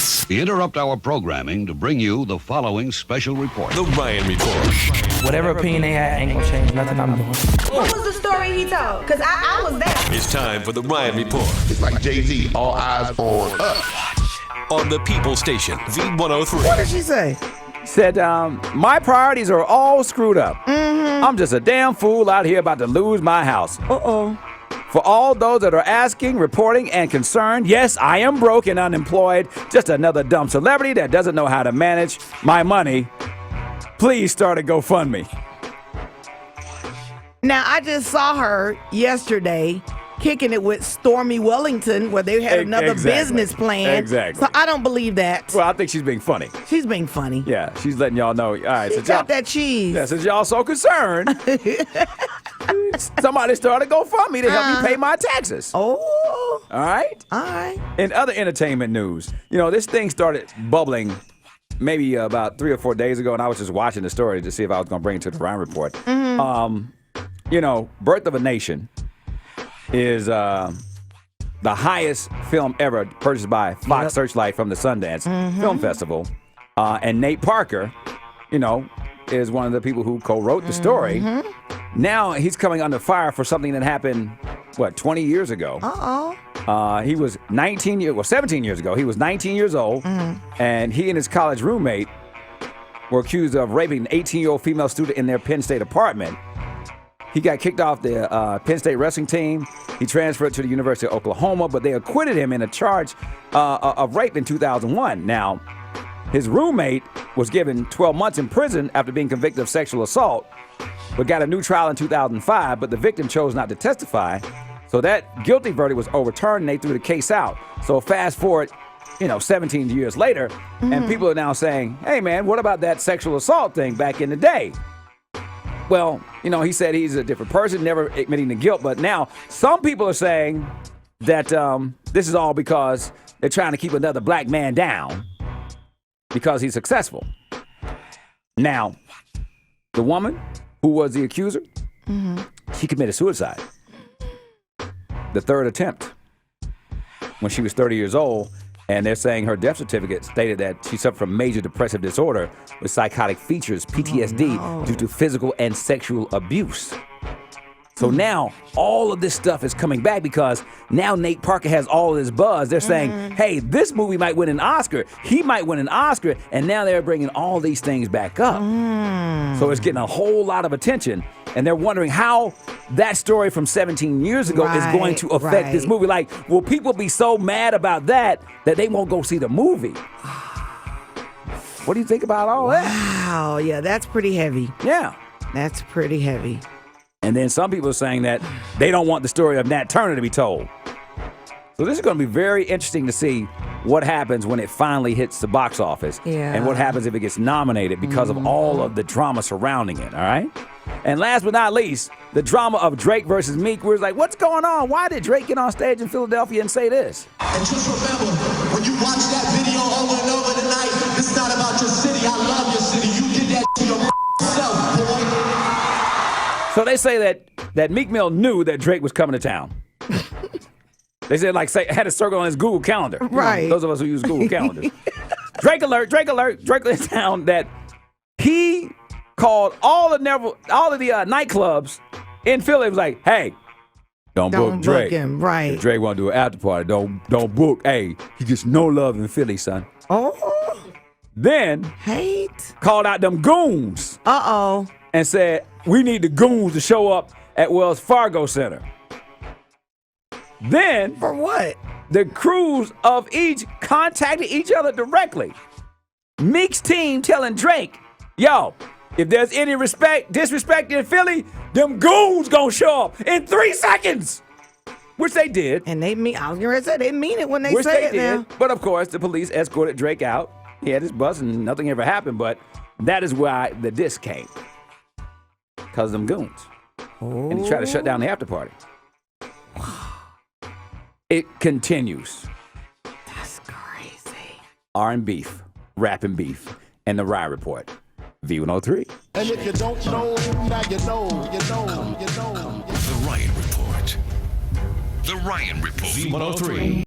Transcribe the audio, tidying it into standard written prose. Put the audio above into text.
this. We interrupt our programming to bring you the following special report. The Ryan Report. Whatever opinion they had ain't gonna change nothing I'm doing. What was the story he told? Because I was there. It's time for the Ryan Report. It's like Jay-Z, all eyes on us. On the People Station, V103. What did she say? Said, my priorities are all screwed up. I'm just a damn fool out here about to lose my house. Uh-oh. For all those that are asking, reporting, and concerned, yes, I am broke and unemployed. Just another dumb celebrity that doesn't know how to manage my money. Please start a GoFundMe. Now, I just saw her yesterday kicking it with Stormy Wellington where they had another business plan. Exactly. So I don't believe that. Well, I think she's being funny. She's being funny. Yeah, she's letting y'all know. All right, She got that cheese. Yeah, since y'all so concerned, somebody started GoFundMe to help me pay my taxes. Oh. All right? All right. In other entertainment news, this thing started bubbling maybe about 3 or 4 days ago, and I was just watching the story to see if I was going to bring it to the Ryan Report. Birth of a Nation is the highest film ever purchased by Fox Searchlight from the Sundance Film Festival. And Nate Parker, is one of the people who co-wrote the story. Now he's coming under fire for something that happened, 20 years ago. He was 17 years ago. He was 19 years old, and he and his college roommate were accused of raping an 18-year-old female student in their Penn State apartment. He got kicked off the Penn State wrestling team. He transferred to the University of Oklahoma, but they acquitted him in a charge of rape in 2001. Now, his roommate was given 12 months in prison after being convicted of sexual assault, but got a new trial in 2005, but the victim chose not to testify. So that guilty verdict was overturned, and they threw the case out. So fast forward, 17 years later, and people are now saying, hey, man, what about that sexual assault thing back in the day? Well, he said he's a different person, never admitting the guilt. But now some people are saying that this is all because they're trying to keep another black man down because he's successful. Now, the woman who was the accuser, she committed suicide. The third attempt when she was 30 years old. And they're saying her death certificate stated that she suffered from major depressive disorder with psychotic features, PTSD, due to physical and sexual abuse. So now all of this stuff is coming back because now Nate Parker has all of this buzz. They're saying, hey, this movie might win an Oscar. He might win an Oscar. And now they're bringing all these things back up. So it's getting a whole lot of attention. And they're wondering how that story from 17 years ago is going to affect this movie. Like, will people be so mad about that they won't go see the movie? What do you think about all that? Wow, yeah, that's pretty heavy. Yeah. That's pretty heavy. And then some people are saying that they don't want the story of Nat Turner to be told. So this is going to be very interesting to see what happens when it finally hits the box office. Yeah. And what happens if it gets nominated because of all of the drama surrounding it, all right? And last but not least, the drama of Drake versus Meek. We're like, what's going on? Why did Drake get on stage in Philadelphia and say this? And just remember, when you watch that video over and over tonight, it's not about your city. I love your city. You did that to yourself, boy. So they say that Meek Mill knew that Drake was coming to town. They said, had a circle on his Google Calendar. Right. Those of us who use Google Calendars. Drake alert, Drake is town that he called all of the nightclubs in Philly. It was like, hey, don't book Drake. Him, right. If Drake want to do an after party, don't book. Hey, he gets no love in Philly, son. Oh. Then called out them goons. And said, we need the goons to show up at Wells Fargo Center. Then, for what? The crews of each contacted each other directly. Meek's team telling Drake, yo, if there's any disrespect in Philly, them goons gonna show up in 3 seconds. Which they did. And I was going to say, they mean it when they say it now. But of course, the police escorted Drake out. He had his bus and nothing ever happened, but that is why the diss came. Because of them goons. And he tried to shut down the after party. It continues. That's crazy. R&B, rap and beef, and the Ryan Report. V103. And if you don't know, now you know. The Ryan Report. The Ryan Report. V103.